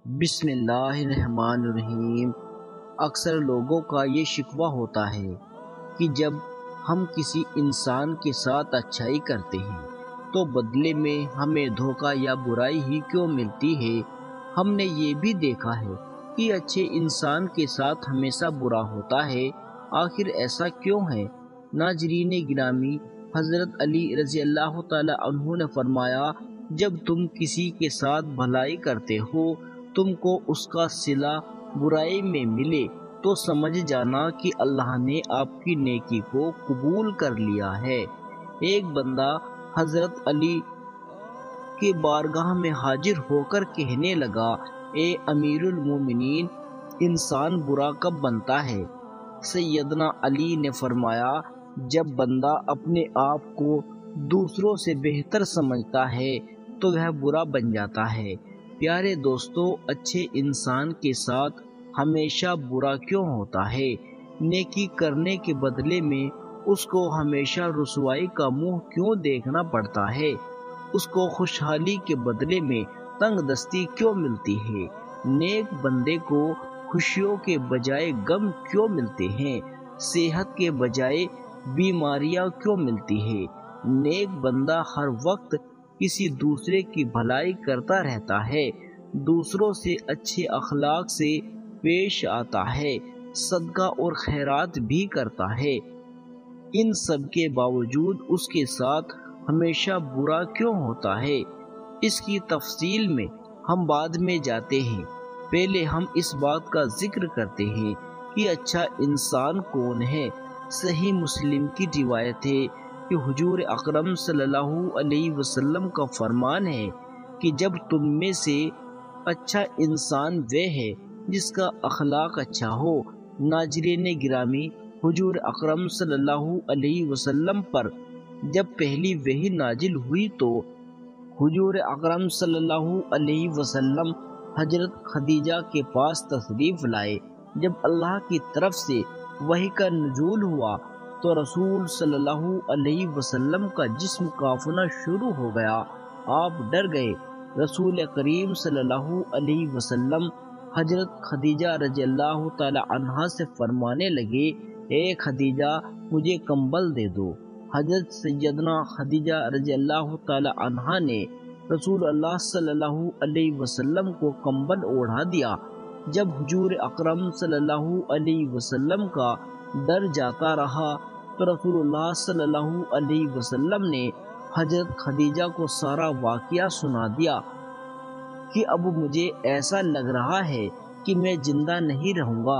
بسم اللہ الرحمن الرحیم۔ اکثر لوگوں کا یہ شکوہ ہوتا ہے کہ جب ہم کسی انسان کے ساتھ اچھائی کرتے ہیں تو بدلے میں ہمیں دھوکہ یا برائی ہی کیوں ملتی ہے۔ ہم نے یہ بھی دیکھا ہے کہ اچھے انسان کے ساتھ ہمیشہ برا ہوتا ہے، آخر ایسا کیوں ہے؟ ناظرین گرامی، حضرت علی رضی اللہ تعالی عنہ نے فرمایا، جب تم کسی کے ساتھ بھلائی کرتے ہو تم کو اس کا صلہ برائی میں ملے تو سمجھ جانا کہ اللہ نے آپ کی نیکی کو قبول کر لیا ہے۔ ایک بندہ حضرت علی کے بارگاہ میں حاضر ہو کر کہنے لگا، اے امیر المومنین، انسان برا کب بنتا ہے؟ سیدنا علی نے فرمایا، جب بندہ اپنے آپ کو دوسروں سے بہتر سمجھتا ہے تو وہ برا بن جاتا ہے۔ پیارے دوستو، اچھے انسان کے ساتھ ہمیشہ برا کیوں ہوتا ہے؟ نیکی کرنے کے بدلے میں اس کو ہمیشہ رسوائی کا منہ کیوں دیکھنا پڑتا ہے؟ اس کو خوشحالی کے بدلے میں تنگ دستی کیوں ملتی ہے؟ نیک بندے کو خوشیوں کے بجائے غم کیوں ملتے ہیں؟ صحت کے بجائے بیماریاں کیوں ملتی ہے؟ نیک بندہ ہر وقت کسی دوسرے کی بھلائی کرتا رہتا ہے، دوسروں سے اچھے اخلاق سے پیش آتا ہے، صدقہ اور خیرات بھی کرتا ہے۔ ان سب کے باوجود اس کے ساتھ ہمیشہ برا کیوں ہوتا ہے؟ اس کی تفصیل میں ہم بعد میں جاتے ہیں، پہلے ہم اس بات کا ذکر کرتے ہیں کہ اچھا انسان کون ہے۔ صحیح مسلم کی روایت ہے کہ حضور اکرم صلی اللہ علیہ وسلم کا فرمان ہے کہ جب تم میں سے اچھا انسان وہ ہے جس کا اخلاق اچھا ہو۔ ناظرین گرامی، حضور اکرم صلی اللہ علیہ وسلم پر جب پہلی وحی نازل ہوئی تو حضور اکرم صلی اللہ علیہ وسلم حضرت خدیجہ کے پاس تشریف لائے۔ جب اللہ کی طرف سے وحی کا نزول ہوا تو رسول صلی اللہ علیہ وسلم کا جسم کانپنا شروع ہو گیا، آپ ڈر گئے۔ رسول کریم صلی اللہ علیہ وسلم حضرت خدیجہ رضی اللہ تعالی عنہا سے فرمانے لگے، اے خدیجہ، مجھے کمبل دے دو۔ حضرت سیدنا خدیجہ رضی اللہ تعالی عنہا نے رسول اللہ صلی اللہ علیہ وسلم کو کمبل اوڑھا دیا۔ جب حضور اکرم صلی اللہ علیہ وسلم کا ڈر جاتا رہا تو رسول اللہ صلی اللہ علیہ وسلم نے حضرت خدیجہ کو سارا واقعہ سنا دیا کہ اب مجھے ایسا لگ رہا ہے کہ میں زندہ نہیں رہوں گا۔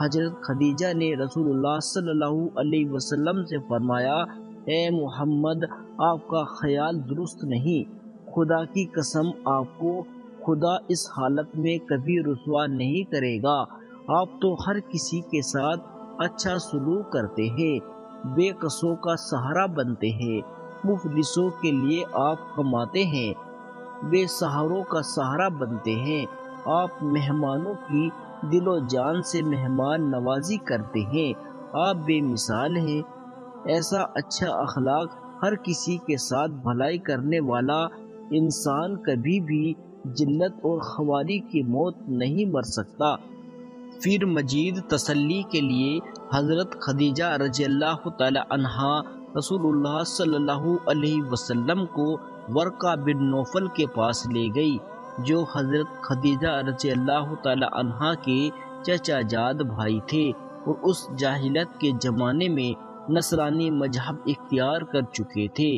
حضرت خدیجہ نے رسول اللہ صلی اللہ علیہ وسلم سے فرمایا، اے محمد، آپ کا خیال درست نہیں، خدا کی قسم آپ کو خدا اس حالت میں کبھی رسوا نہیں کرے گا۔ آپ تو ہر کسی کے ساتھ اچھا سلوک کرتے ہیں، بے قصوں کا سہارا بنتے ہیں، مفلسوں کے لیے آپ کماتے ہیں، بے سہاروں کا سہارا بنتے ہیں، آپ مہمانوں کی دل و جان سے مہمان نوازی کرتے ہیں، آپ بے مثال ہیں۔ ایسا اچھا اخلاق ہر کسی کے ساتھ بھلائی کرنے والا انسان کبھی بھی ذلت اور خواری کی موت نہیں مر سکتا۔ پھر مزید تسلی کے لیے حضرت خدیجہ رضی اللہ تعالی عنہا رسول اللہ صلی اللہ علیہ وسلم کو ورقہ بن نوفل کے پاس لے گئی، جو حضرت خدیجہ رضی اللہ تعالی عنہا کے چچا جاد بھائی تھے اور اس جاہلیت کے زمانے میں نصرانی مذہب اختیار کر چکے تھے۔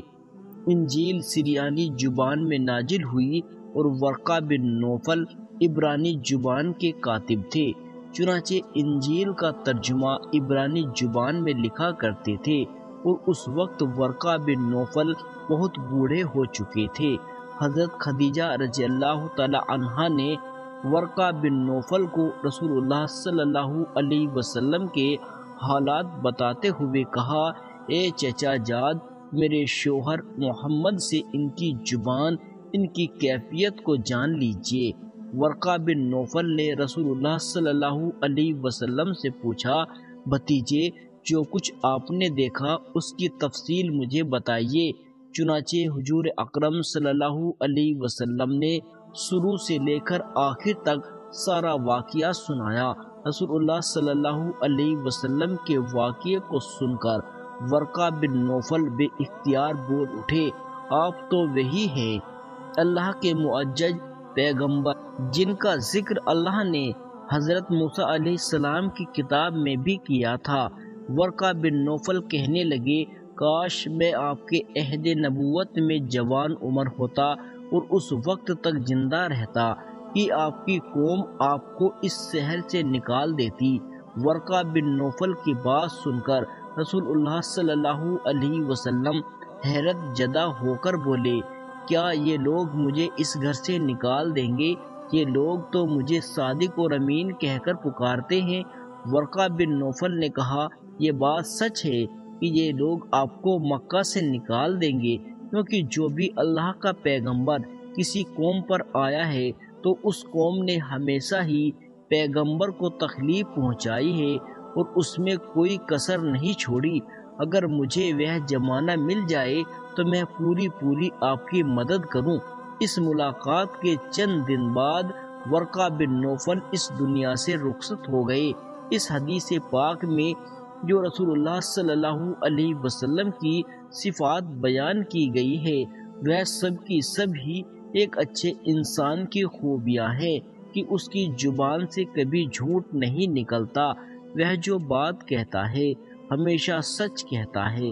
انجیل سریانی زبان میں نازل ہوئی اور ورقہ بن نوفل عبرانی زبان کے کاتب تھے، چنانچہ انجیل کا ترجمہ عبرانی زبان میں لکھا کرتے تھے، اور اس وقت ورقہ بن نوفل بہت بوڑھے ہو چکے تھے۔ حضرت خدیجہ رضی اللہ تعالی عنہا نے ورقہ بن نوفل کو رسول اللہ صلی اللہ علیہ وسلم کے حالات بتاتے ہوئے کہا، اے چچا جاد، میرے شوہر محمد سے ان کی زبان، ان کی کیفیت کو جان لیجئے۔ ورقہ بن نوفل نے رسول اللہ صلی اللہ علیہ وسلم سے پوچھا، بھتیجے، جو کچھ آپ نے دیکھا اس کی تفصیل مجھے بتائیے۔ چنانچہ حضور اکرم صلی اللہ علیہ وسلم نے شروع سے لے کر آخر تک سارا واقعہ سنایا۔ رسول اللہ صلی اللہ علیہ وسلم کے واقعے کو سن کر ورقہ بن نوفل بے اختیار بول اٹھے، آپ تو وہی ہیں اللہ کے معزز پیغمبر جن کا ذکر اللہ نے حضرت موسیٰ علیہ السلام کی کتاب میں بھی کیا تھا۔ ورقہ بن نوفل کہنے لگے، کاش میں آپ کے عہد نبوت میں جوان عمر ہوتا اور اس وقت تک زندہ رہتا کہ آپ کی قوم آپ کو اس شہر سے نکال دیتی۔ ورقہ بن نوفل کی بات سن کر رسول اللہ صلی اللہ علیہ وسلم حیرت زدہ ہو کر بولے، کیا یہ لوگ مجھے اس گھر سے نکال دیں گے؟ یہ لوگ تو مجھے صادق اور امین کہہ کر پکارتے ہیں۔ ورقہ بن نوفل نے کہا، یہ بات سچ ہے کہ یہ لوگ آپ کو مکہ سے نکال دیں گے، کیونکہ جو بھی اللہ کا پیغمبر کسی قوم پر آیا ہے تو اس قوم نے ہمیشہ ہی پیغمبر کو تکلیف پہنچائی ہے اور اس میں کوئی کسر نہیں چھوڑی۔ اگر مجھے وہ زمانہ مل جائے تو میں پوری آپ کی مدد کروں۔ اس ملاقات کے چند دن بعد ورقہ بن نوفل اس دنیا سے رخصت ہو گئے۔ اس حدیث پاک میں جو رسول اللہ صلی اللہ علیہ وسلم کی صفات بیان کی گئی ہے وہ سب کی سب ہی ایک اچھے انسان کی خوبیاں ہیں کہ اس کی زبان سے کبھی جھوٹ نہیں نکلتا، وہ جو بات کہتا ہے ہمیشہ سچ کہتا ہے،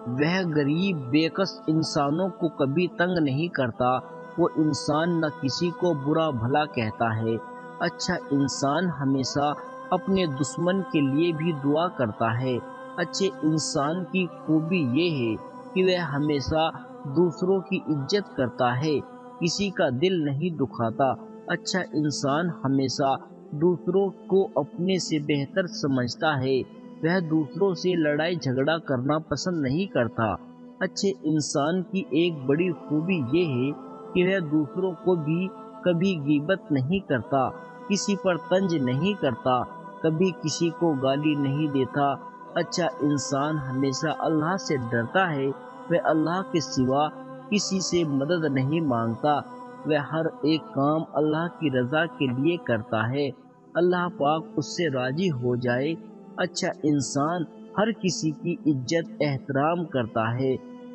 وہ غریب بے کس انسانوں کو کبھی تنگ نہیں کرتا، وہ انسان نہ کسی کو برا بھلا کہتا ہے۔ اچھا انسان ہمیشہ اپنے دشمن کے لیے بھی دعا کرتا ہے۔ اچھے انسان کی خوبی یہ ہے کہ وہ ہمیشہ دوسروں کی عزت کرتا ہے، کسی کا دل نہیں دکھاتا۔ اچھا انسان ہمیشہ دوسروں کو اپنے سے بہتر سمجھتا ہے، وہ دوسروں سے لڑائی جھگڑا کرنا پسند نہیں کرتا۔ اچھے انسان کی ایک بڑی خوبی یہ ہے کہ وہ دوسروں کو بھی کبھی غیبت نہیں کرتا، کسی پر طنز نہیں کرتا، کبھی کسی کو گالی نہیں دیتا۔ اچھا انسان ہمیشہ اللہ سے ڈرتا ہے، وہ اللہ کے سوا کسی سے مدد نہیں مانگتا، وہ ہر ایک کام اللہ کی رضا کے لیے کرتا ہے، اللہ پاک اس سے راضی ہو جائے۔ اچھا انسان ہر کسی کی عزت احترام کرتا ہے۔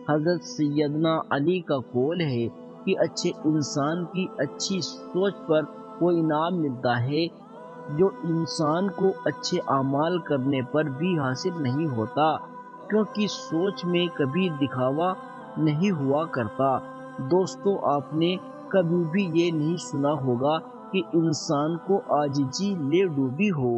حضرت سیدنا علی کا قول ہے کہ اچھے انسان کی اچھی سوچ پر وہ انعام ملتا ہے جو انسان کو اچھے اعمال کرنے پر بھی حاصل نہیں ہوتا، کیونکہ سوچ میں کبھی دکھاوا نہیں ہوا کرتا۔ دوستو، آپ نے کبھی بھی یہ نہیں سنا ہوگا کہ انسان کو عاجزی لے ڈوبی ہو،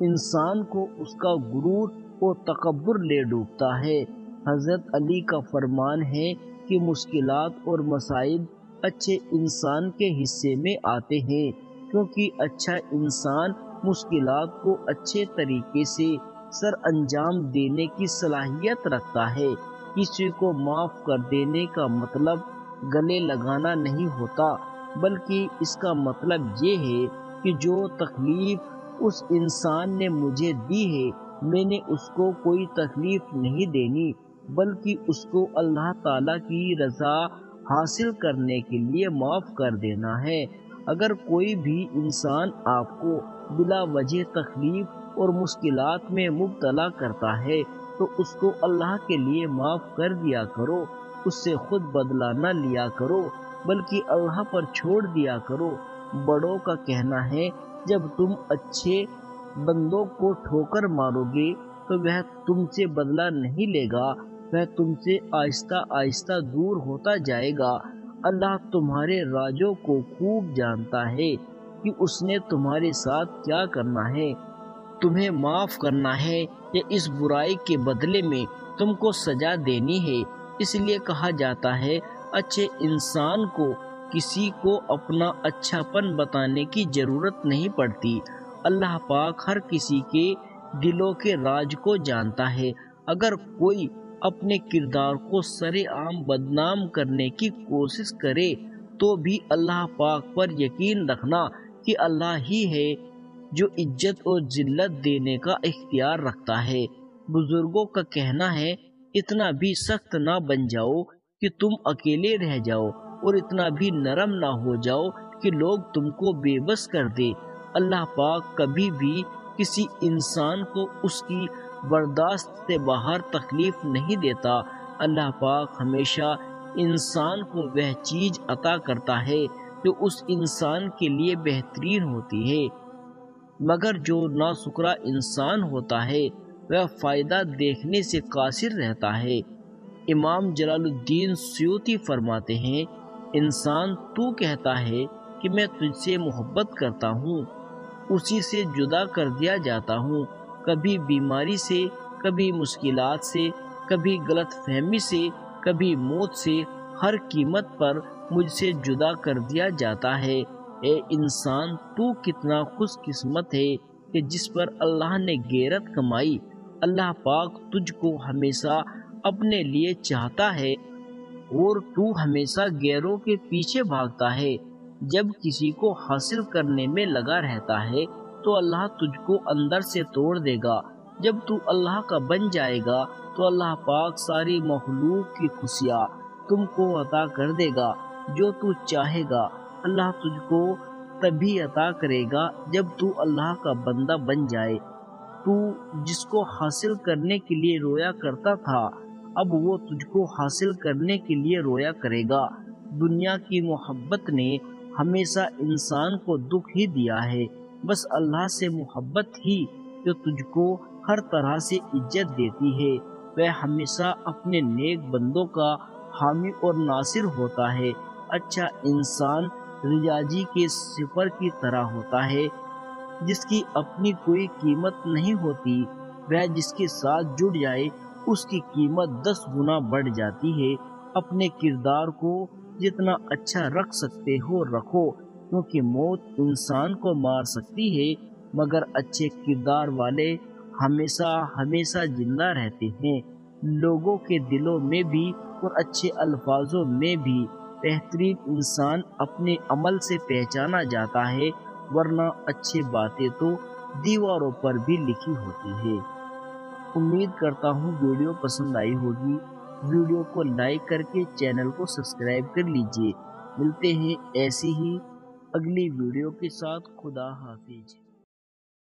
انسان کو اس کا غرور اور تکبر لے ڈوبتا ہے۔ حضرت علی کا فرمان ہے کہ مشکلات اور مصائب اچھے انسان کے حصے میں آتے ہیں، کیونکہ اچھا انسان مشکلات کو اچھے طریقے سے سر انجام دینے کی صلاحیت رکھتا ہے۔ کسی کو معاف کر دینے کا مطلب گلے لگانا نہیں ہوتا، بلکہ اس کا مطلب یہ ہے کہ جو تکلیف اس انسان نے مجھے دی ہے میں نے اس کو کوئی تکلیف نہیں دینی، بلکہ اس کو اللہ تعالیٰ کی رضا حاصل کرنے کے لیے معاف کر دینا ہے۔ اگر کوئی بھی انسان آپ کو بلا وجہ تکلیف اور مشکلات میں مبتلا کرتا ہے تو اس کو اللہ کے لیے معاف کر دیا کرو، اس سے خود بدلہ نہ لیا کرو بلکہ اللہ پر چھوڑ دیا کرو۔ بڑوں کا کہنا ہے، جب تم اچھے بندوں کو ٹھوکر مارو گے تو وہ تم سے بدلہ نہیں لے گا، وہ تم سے آہستہ آہستہ دور ہوتا جائے گا۔ اللہ تمہارے رازوں کو خوب جانتا ہے کہ اس نے تمہارے ساتھ کیا کرنا ہے، تمہیں معاف کرنا ہے یا اس برائی کے بدلے میں تم کو سزا دینی ہے۔ اس لیے کہا جاتا ہے، اچھے انسان کو کسی کو اپنا اچھا پن بتانے کی ضرورت نہیں پڑتی۔ اللہ پاک ہر کسی کے دلوں کے راز کو جانتا ہے۔ اگر کوئی اپنے کردار کو سرے عام بدنام کرنے کی کوشش کرے تو بھی اللہ پاک پر یقین رکھنا کہ اللہ ہی ہے جو عزت اور ذلت دینے کا اختیار رکھتا ہے۔ بزرگوں کا کہنا ہے، اتنا بھی سخت نہ بن جاؤ کہ تم اکیلے رہ جاؤ، اور اتنا بھی نرم نہ ہو جاؤ کہ لوگ تم کو بے بس کر دے۔ اللہ پاک کبھی بھی کسی انسان کو اس کی برداشت سے باہر تکلیف نہیں دیتا۔ اللہ پاک ہمیشہ انسان کو وہ چیز عطا کرتا ہے جو اس انسان کے لیے بہترین ہوتی ہے، مگر جو ناشکرا انسان ہوتا ہے وہ فائدہ دیکھنے سے قاصر رہتا ہے۔ امام جلال الدین سیوطی فرماتے ہیں، انسان تو کہتا ہے کہ میں تجھ سے محبت کرتا ہوں، اسی سے جدا کر دیا جاتا ہوں، کبھی بیماری سے، کبھی مشکلات سے، کبھی غلط فہمی سے، کبھی موت سے، ہر قیمت پر مجھ سے جدا کر دیا جاتا ہے۔ اے انسان، تو کتنا خوش قسمت ہے کہ جس پر اللہ نے غیرت کمائی۔ اللہ پاک تجھ کو ہمیشہ اپنے لیے چاہتا ہے اور تو ہمیشہ غیروں کے پیچھے بھاگتا ہے۔ جب کسی کو حاصل کرنے میں لگا رہتا ہے تو اللہ تجھ کو اندر سے توڑ دے گا۔ جب تو اللہ کا بن جائے گا تو اللہ پاک ساری مخلوق کی خوشیاں تم کو عطا کر دے گا۔ جو تو چاہے گا اللہ تجھ کو تبھی عطا کرے گا جب تو اللہ کا بندہ بن جائے۔ تو جس کو حاصل کرنے کے لیے رویا کرتا تھا، اب وہ تجھ کو حاصل کرنے کے لیے رویا کرے گا۔ دنیا کی محبت نے ہمیشہ انسان کو دکھ ہی دیا ہے، بس اللہ سے محبت ہی جو تجھ کو ہر طرح سے عزت دیتی ہے۔ وہ ہمیشہ اپنے نیک بندوں کا حامی اور ناصر ہوتا ہے۔ اچھا انسان ریاضی کے صفر کی طرح ہوتا ہے، جس کی اپنی کوئی قیمت نہیں ہوتی، وہ جس کے ساتھ جڑ جائے اس کی قیمت 10 گنا بڑھ جاتی ہے۔ اپنے کردار کو جتنا اچھا رکھ سکتے ہو رکھو، کیونکہ موت انسان کو مار سکتی ہے، مگر اچھے کردار والے ہمیشہ ہمیشہ زندہ رہتے ہیں۔ لوگوں کے دلوں میں بھی اور اچھے الفاظوں میں بھی بہترین انسان اپنے عمل سے پہچانا جاتا ہے، ورنہ اچھی باتیں تو دیواروں پر بھی لکھی ہوتی ہے۔ امید کرتا ہوں ویڈیو پسند آئی ہوگی۔ ویڈیو کو لائک کر کے چینل کو سبسکرائب کر لیجیے۔ ملتے ہیں ایسی ہی اگلی ویڈیو کے ساتھ۔ خدا حافظ۔